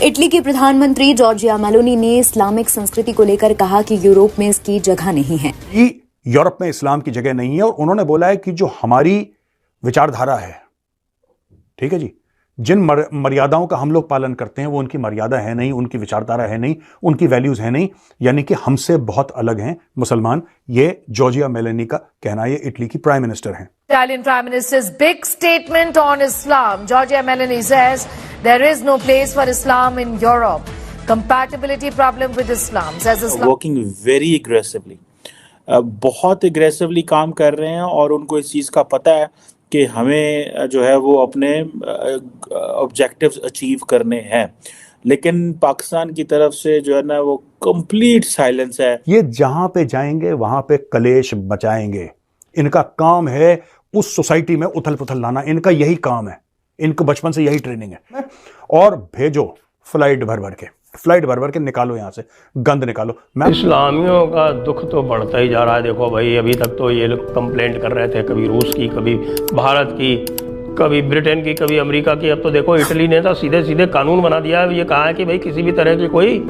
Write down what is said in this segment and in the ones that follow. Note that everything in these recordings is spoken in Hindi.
इटली के प्रधानमंत्री जॉर्जिया मेलोनी ने इस्लामिक संस्कृति को लेकर कहा कि यूरोप में इसकी जगह नहीं है। यूरोप में इस्लाम की जगह नहीं है और उन्होंने बोला है कि जो हमारी विचारधारा है, ठीक है जी, जिन मर्यादाओं का हम लोग पालन करते हैं वो उनकी मर्यादा है नहीं, उनकी विचारधारा है नहीं, उनकी वैल्यूज है नहीं, यानी कि हमसे बहुत अलग हैं मुसलमान। ये जॉर्जिया मेलोनी का कहना है, ये इटली की प्राइम मिनिस्टर हैं। Italian Prime Minister's big statement on Islam. Giorgia Meloni says there is no place for Islam in Europe. Compatibility problem with Islam. Says Islam. Working very aggressively. बहुत एग्रेसिवली काम कर रहे हैं और उनको इस चीज़ का पता है कि हमें जो है वो अपने ऑब्जेक्टिव्स अचीव करने हैं, लेकिन पाकिस्तान की तरफ से जो है ना वो कंप्लीट साइलेंस है। ये जहां पे जाएंगे वहां पे कलेश बचाएंगे। इनका काम है उस सोसाइटी में उथल पुथल लाना, इनका यही काम है, इनको बचपन से यही ट्रेनिंग है। और भेजो फ्लाइट भर भर के निकालो, यहां से गंद निकालो। इस्लामियों का दुख तो बढ़ता ही जा रहा है। देखो भाई, अभी तक तो ये लोग कंप्लेंट कर रहे थे, कभी रूस की, कभी भारत की, कभी ब्रिटेन की, कभी अमेरिका की। अब तो देखो इटली ने तो सीधे सीधे कानून बना दिया है। ये कहा है कि भाई किसी भी तरह की कोई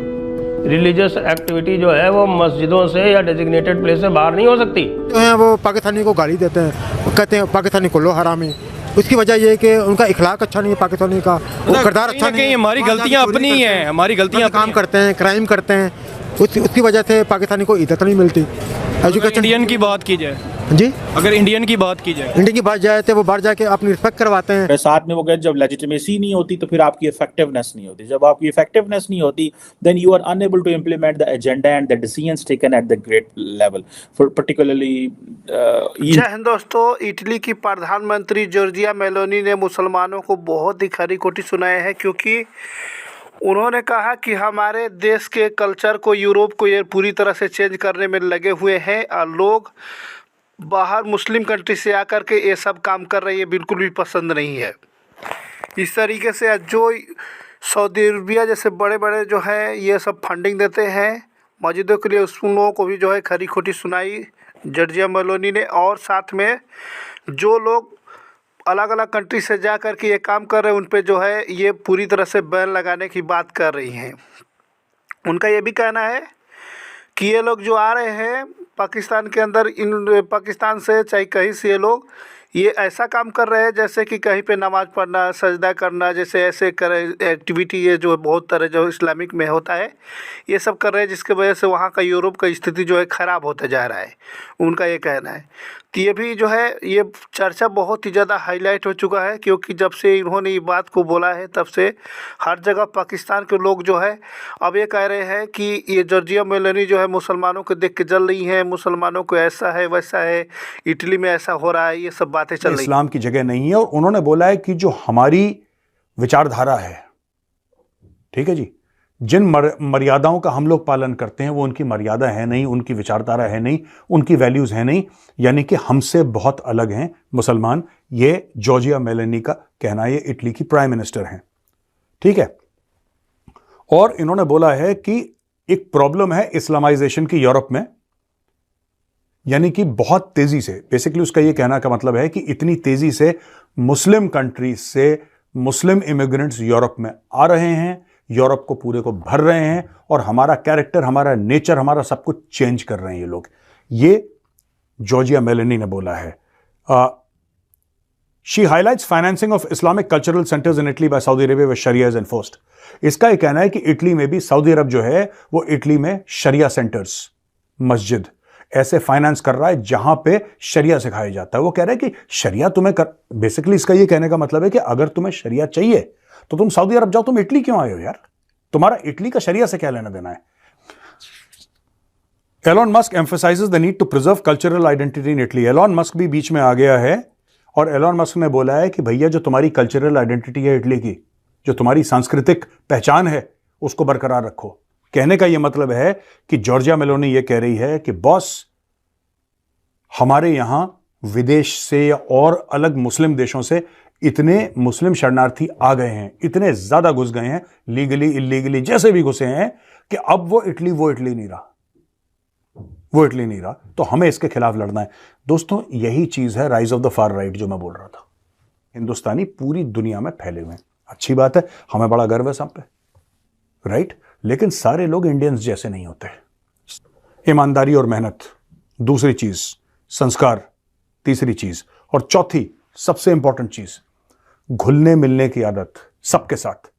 रिलीजियस एक्टिविटी जो है वो मस्जिदों से या डेजिग्नेटेड प्लेस से बाहर नहीं हो सकती। जो है वो पाकिस्तानी को गाली देते हैं, कहते हैं पाकिस्तानी को लो हरामी। उसकी वजह ये है कि उनका इखलाक अच्छा नहीं है, पाकिस्तानी का वो किरदार अच्छा नहीं है। हमारी गलतियां अपनी ही हैं, हमारी गलतियां काम करते हैं, क्राइम करते हैं, उसकी वजह से पाकिस्तानी को इज्जत नहीं मिलती। एजुकेशन इंडियन की बात की जाए जी, अगर इंडियन की बात की जाए, इंडियन की बात जाए तो वो बाहर जाके अपनी रिस्पेक्ट करवाते हैं। साथ में वो कहते जब लेजिटिमेसी नहीं होती तो फिर आपकी इफेक्टिवनेस नहीं होती। जब आपकी इफेक्टिवनेस नहीं होती then you are unable to implement the agenda and the decisions taken at the great level for particularly. जय हिंद दोस्तों, इटली की प्रधानमंत्री जॉर्जिया मेलोनी ने मुसलमानों को बहुत ही खरी खोटी सुनाया है, क्योंकि उन्होंने कहा कि हमारे देश के कल्चर को यूरोप को ये पूरी तरह से चेंज करने में लगे हुए हैं और लोग बाहर मुस्लिम कंट्री से आकर के ये सब काम कर रहे हैं, ये बिल्कुल भी पसंद नहीं है। इस तरीके से जो सऊदी अरबिया जैसे बड़े बड़े जो है ये सब फंडिंग देते हैं मस्जिदों के लिए, उन लोगों को भी जो है खरी खोटी सुनाई जॉर्जिया मेलोनी ने। और साथ में जो लोग अलग अलग कंट्री से जा कर के ये काम कर रहे हैं उन पे जो है ये पूरी तरह से बैन लगाने की बात कर रही हैं। उनका ये भी कहना है कि ये लोग जो आ रहे हैं पाकिस्तान के अंदर, इन पाकिस्तान से चाहे कहीं से, ये लोग ये ऐसा काम कर रहे हैं जैसे कि कहीं पे नमाज़ पढ़ना, सजदा करना, जैसे ऐसे करे एक्टिविटी ये जो बहुत तरह जो इस्लामिक में होता है ये सब कर रहे हैं, जिसके वजह से वहाँ का यूरोप का स्थिति जो है ख़राब होता जा रहा है, उनका ये कहना है। तो ये भी जो है ये चर्चा बहुत ही ज़्यादा हाईलाइट हो चुका है, क्योंकि जब से इन्होंने ये बात को बोला है तब से हर जगह पाकिस्तान के लोग जो है अब ये कह रहे हैं कि ये जॉर्जिया मेलोनी जो है मुसलमानों को देख के जल रही हैं, मुसलमानों को ऐसा है वैसा है, इटली में ऐसा हो रहा है, ये सब बातें चल रही हैं। इस्लाम की जगह नहीं है और उन्होंने बोला है कि जो हमारी विचारधारा है, ठीक है जी, जिन मर्यादाओं का हम लोग पालन करते हैं वो उनकी मर्यादा है नहीं, उनकी विचारधारा है नहीं, उनकी वैल्यूज है नहीं, यानी कि हमसे बहुत अलग हैं मुसलमान। ये जॉर्जिया मेलोनी का कहना है, ये इटली की प्राइम मिनिस्टर हैं, ठीक है। और इन्होंने बोला है कि एक प्रॉब्लम है इस्लामाइजेशन की यूरोप में, यानी कि बहुत तेजी से, बेसिकली उसका ये कहना का मतलब है कि इतनी तेजी से मुस्लिम कंट्रीज से मुस्लिम इमिग्रेंट्स यूरोप में आ रहे हैं, यूरोप को पूरे को भर रहे हैं और हमारा कैरेक्टर, हमारा नेचर, हमारा सब कुछ चेंज कर रहे हैं ये लोग। ये जॉर्जिया मेलोनी ने बोला है। She highlights financing of Islamic cultural centres in Italy by Saudi Arabia with sharia is enforced. इसका यह कहना है कि इटली में भी, सऊदी अरब जो है वो इटली में शरिया सेंटर्स, मस्जिद ऐसे फाइनेंस कर रहा है जहां पे शरिया सिखाया जाता है। वो कह रहा है कि शरिया तुम्हें बेसिकली इसका ये कहने का मतलब है कि अगर तुम्हें शरिया चाहिए तो तुम सऊदी अरब जाओ, तुम इटली क्यों आए हो यार? तुम्हारा इटली का शरिया से क्या लेना देना है? Elon Musk emphasises the need to preserve cultural identity in Italy. Elon Musk भी बीच में आ गया है और एलॉन मस्क ने बोला है कि भैया जो तुम्हारी कल्चरल आइडेंटिटी है इटली की, जो तुम्हारी सांस्कृतिक पहचान है, उसको बरकरार रखो। कहने का यह मतलब है कि जॉर्जिया मेलोनी यह कह रही है कि बॉस, हमारे यहां विदेश से या और अलग मुस्लिम देशों से इतने मुस्लिम शरणार्थी आ गए हैं, इतने ज्यादा घुस गए हैं, लीगली इलीगली जैसे भी घुसे हैं, कि अब वो इटली नहीं रहा, वो इटली नहीं रहा। तो हमें इसके खिलाफ लड़ना है। दोस्तों, यही चीज है rise of the far right जो मैं बोल रहा था। हिंदुस्तानी पूरी दुनिया में फैले हुए हैं, अच्छी बात है, हमें बड़ा गर्व है सब पे। राइट। लेकिन सारे लोग इंडियंस जैसे नहीं होते। ईमानदारी और मेहनत दूसरी चीज, संस्कार तीसरी चीज, और चौथी सबसे इंपॉर्टेंट चीज घुलने मिलने की आदत, सबके साथ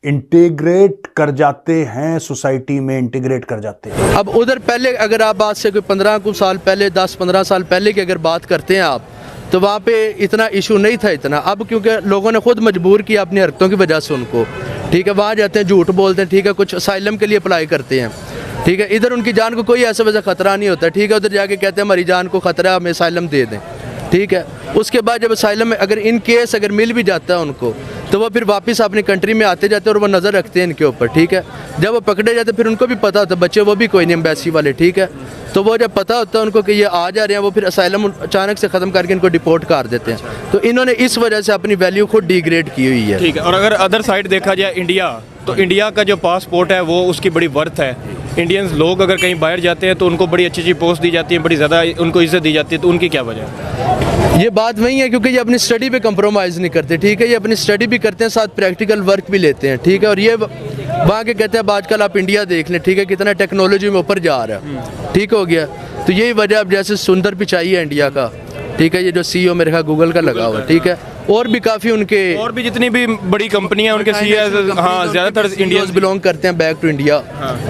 इंटीग्रेट कर जाते हैं, सोसाइटी में इंटीग्रेट कर जाते हैं। अब उधर पहले अगर आप आज से कोई 15 कुछ साल पहले, 10-15 साल पहले की अगर बात करते हैं आप, तो वहाँ पे इतना इशू नहीं था इतना। अब क्योंकि लोगों ने खुद मजबूर किया अपनी हरकतों की वजह से उनको, ठीक है, वहाँ जाते हैं, झूठ बोलते हैं, ठीक है, कुछ असाइलम के लिए अप्लाई करते हैं, ठीक है, इधर उनकी जान को कोई ऐसा वैसा खतरा नहीं होता, ठीक है, उधर जाके कहते हैं हमारी जान को खतरा है, हमें असाइलम दे दें, ठीक है। उसके बाद जब असाइलम में अगर इन केस अगर मिल भी जाता है उनको, तो वो फिर वापस अपनी कंट्री में आते जाते हैं और वो नज़र रखते हैं इनके ऊपर, ठीक है। जब वो पकड़े जाते फिर उनको भी पता होता है, बच्चे वो भी कोई नहीं एम्बेसी वाले, ठीक है, तो वो जब पता होता है उनको कि ये आ जा रहे हैं, वो फिर असाइलम अचानक से ख़त्म करके इनको डिपोर्ट कर देते हैं। तो इन्होंने इस वजह से अपनी वैल्यू खुद डिग्रेड की हुई है, ठीक है। और अगर अदर साइड देखा जाए इंडिया, तो इंडिया का जो पासपोर्ट है वो उसकी बड़ी वर्थ है। इंडियंस लोग अगर कहीं बाहर जाते हैं तो उनको बड़ी अच्छी अच्छी पोस्ट दी जाती है, बड़ी ज़्यादा उनको इज्जत दी जाती है, तो उनकी क्या वजह है? ये बात वही है क्योंकि ये अपनी स्टडी पे कंप्रोमाइज़ नहीं करते, ठीक है, ये अपनी स्टडी भी करते हैं, साथ प्रैक्टिकल वर्क भी लेते हैं, ठीक है। और ये वहाँ के कहते हैं अब आजकल आप इंडिया देख लें, ठीक है, कितना टेक्नोलॉजी में ऊपर जा रहा है, ठीक हो गया। तो यही वजह अब जैसे सुंदर पिचाई है इंडिया का, ठीक है, ये जो CEO मेरे ख्याल गूगल का लगा हुआ है, ठीक है, और भी काफ़ी उनके और भी जितनी भी बड़ी कंपनियां उनके CEO, हाँ, ज़्यादातर इंडियंस बिलोंग करते हैं बैक टू इंडिया,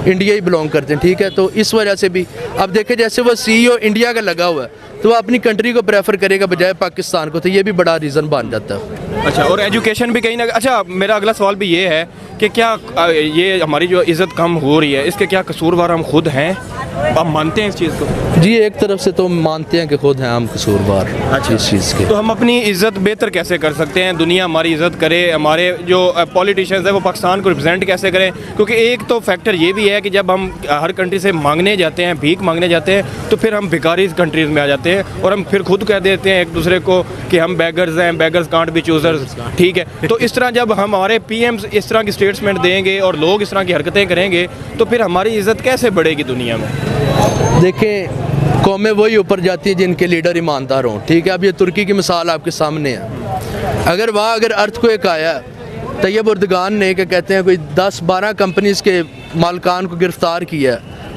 इंडिया ही बिलोंग करते हैं, ठीक है। तो इस वजह से भी अब देखें जैसे वो CEO इंडिया का लगा हुआ है तो वो अपनी कंट्री को प्रेफर करेगा बजाय पाकिस्तान को, तो ये भी बड़ा रीज़न बन जाता है। अच्छा, और एजुकेशन भी कहीं ना, अच्छा, मेरा अगला सवाल भी ये है कि क्या ये हमारी जो इज़्ज़त कम हो रही है, इसके क्या कसूरवार हम खुद हैं? आप मानते हैं इस चीज़ को? जी, एक तरफ से तो मानते हैं कि खुद हैं हम कसूरवार इस चीज़ के। तो हम अपनी इज़्ज़त बेहतर कैसे कर सकते हैं, दुनिया हमारी इज़्ज़त करे, हमारे जो पॉलिटिशियंस हैं वो पाकिस्तान को रिप्रेजेंट कैसे करें? क्योंकि एक तो फैक्टर ये भी है कि जब हम हर कंट्री से मांगने जाते हैं, भीख मांगने जाते हैं, तो फिर हम भिखारी कंट्रीज़ में आ जाते हैं और हम फिर खुद कह देते हैं एक दूसरे को कि हम बेगर्स हैं, बेगर्स कांट बी चूज़र्स, ठीक है। तो इस तरह जब हमारे PMs इस तरह की स्टेटमेंट देंगे और लोग इस तरह की हरकतें करेंगे, तो फिर हमारी इज़्ज़त कैसे बढ़ेगी दुनिया में? देखें, कौमें वही ऊपर जाती हैं जिनके लीडर ईमानदार हों, ठीक है। अब ये तुर्की की मिसाल आपके सामने है। अगर वहाँ अगर अर्थक्वेक आया, तैयब उर्दगान ने क्या कहते हैं कोई 10-12 कंपनीज़ के मालकान को गिरफ़्तार किया,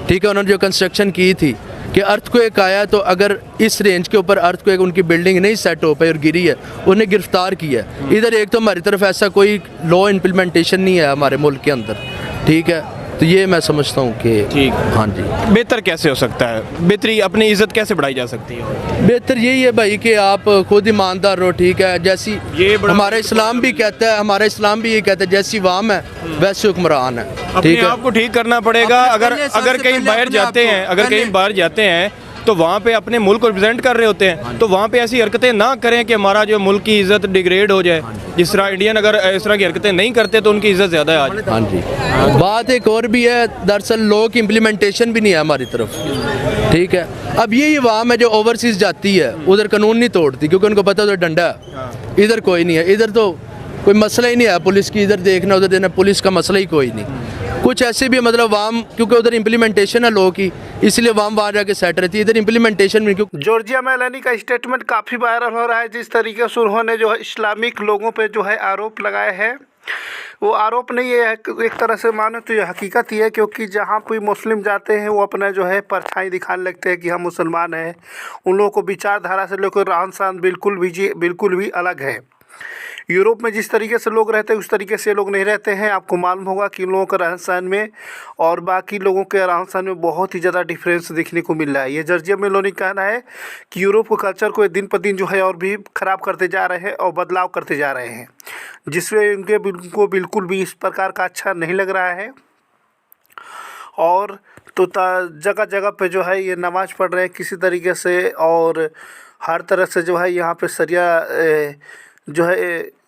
ठीक है, उन्होंने जो कंस्ट्रक्शन की थी कि अर्थक्वेक आया, तो अगर इस रेंज के ऊपर अर्थक्वेक उनकी बिल्डिंग नहीं सेट हो पाई और गिरी है, उन्हें गिरफ़्तार किया। इधर एक तो हमारी तरफ ऐसा कोई लॉ इम्प्लीमेंटेशन नहीं है हमारे मुल्क के अंदर, ठीक है। तो ये मैं समझता हूँ कि ठीक, हाँ जी, बेहतर कैसे हो सकता है, बेहतरी अपनी इज़्ज़त कैसे बढ़ाई जा सकती है? बेहतर यही है भाई कि आप खुद ईमानदार रहो, ठीक है। जैसी हमारा इस्लाम भी कहता है, हमारा इस्लाम भी ये कहता है जैसी वाम है वैसे हुक्मरान है, ठीक है। आपको ठीक करना पड़ेगा। अगर कहीं बाहर जाते हैं, अगर कहीं बाहर जाते हैं तो वहाँ पे अपने मुल्क को रिप्रेजेंट कर रहे होते हैं, तो वहाँ पे ऐसी हरकतें ना करें कि हमारा जो मुल्क की इज़्ज़त डिग्रेड हो जाए। जिस तरह इंडियन अगर इस तरह की हरकतें नहीं करते तो उनकी इज़्ज़त ज़्यादा है आज। हाँ जी, बात एक और भी है, दरअसल लॉ की इम्प्लीमेंटेशन भी नहीं है हमारी तरफ, ठीक है। अब यही अवाम है जो ओवरसीज़ जाती है, उधर कानून नहीं तोड़ती क्योंकि उनको पता है उधर डंडा है, इधर कोई नहीं है, इधर तो कोई मसला ही नहीं है पुलिस की, इधर देखना उधर देना, पुलिस का मसला ही कोई नहीं। कुछ ऐसे भी मतलब वाम, क्योंकि उधर इम्प्लीमेंटेशन है लॉ की, इसलिए वाम वहाँ जाके सेट रहती है, इधर इम्प्लीमेंटेशन में। क्योंकि जॉर्जिया मेलोनी का स्टेटमेंट काफ़ी वायरल हो रहा है, जिस तरीके से उन्होंने जो है इस्लामिक लोगों पे जो है आरोप लगाए हैं, वो आरोप नहीं है, एक तरह से मानो तो ये हकीकत ही है, क्योंकि जहाँ कोई मुस्लिम जाते हैं वो अपना जो है परछाई दिखाने लगते हैं कि हम मुसलमान हैं। उन लोगों को विचारधारा से लेकर रहन सहन बिल्कुल भी अलग है। यूरोप में जिस तरीके से लोग रहते हैं उस तरीके से लोग नहीं रहते हैं। आपको मालूम होगा कि इन लोगों का रहन सहन में और बाकी लोगों के रहन सहन में बहुत ही ज़्यादा डिफरेंस देखने को मिल रहा है। ये जॉर्जिया मेलोनी का कहना है कि यूरोप के कल्चर को दिन पर दिन जो है और भी ख़राब करते जा रहे हैं और बदलाव करते जा रहे हैं, जिसमें उनको बिल्कुल भी इस प्रकार का अच्छा नहीं लग रहा है। और तो जगह जगह पे जो है ये नमाज़ पढ़ रहे हैं किसी तरीके से, और हर तरह से जो है यहाँ पे शरिया जो है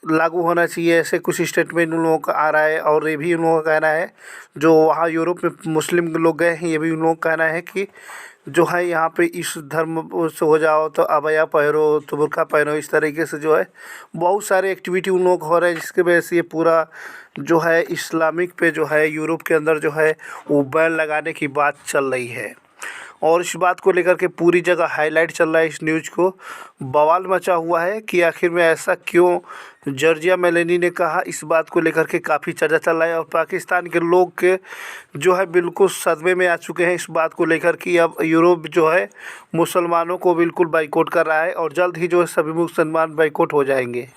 लागू होना चाहिए, ऐसे कुछ स्टेटमेंट उन लोगों का आ रहा है। और ये भी उन लोगों का कहना है, जो वहाँ यूरोप में मुस्लिम लोग गए हैं, ये भी उन लोगों का कहना है कि जो है यहाँ पे इस धर्म से हो जाओ तो अबया पहनो, तो बुर्का पहनो, इस तरीके से जो है बहुत सारे एक्टिविटी उन लोगों को हो रहा है, जिसकी वजह से ये पूरा जो है इस्लामिक पे जो है यूरोप के अंदर जो है वो बैन लगाने की बात चल रही है। और इस बात को लेकर के पूरी जगह हाईलाइट चल रहा है। इस न्यूज़ को बवाल मचा हुआ है कि आखिर में ऐसा क्यों जॉर्जिया मेलोनी ने कहा। इस बात को लेकर के काफ़ी चर्चा चल रहा है और पाकिस्तान के लोग के जो है बिल्कुल सदमे में आ चुके हैं इस बात को लेकर कि अब यूरोप जो है मुसलमानों को बिल्कुल बाइकआउट कर रहा है और जल्द ही जो है सभी मुसलमान बाइकआउट हो जाएंगे।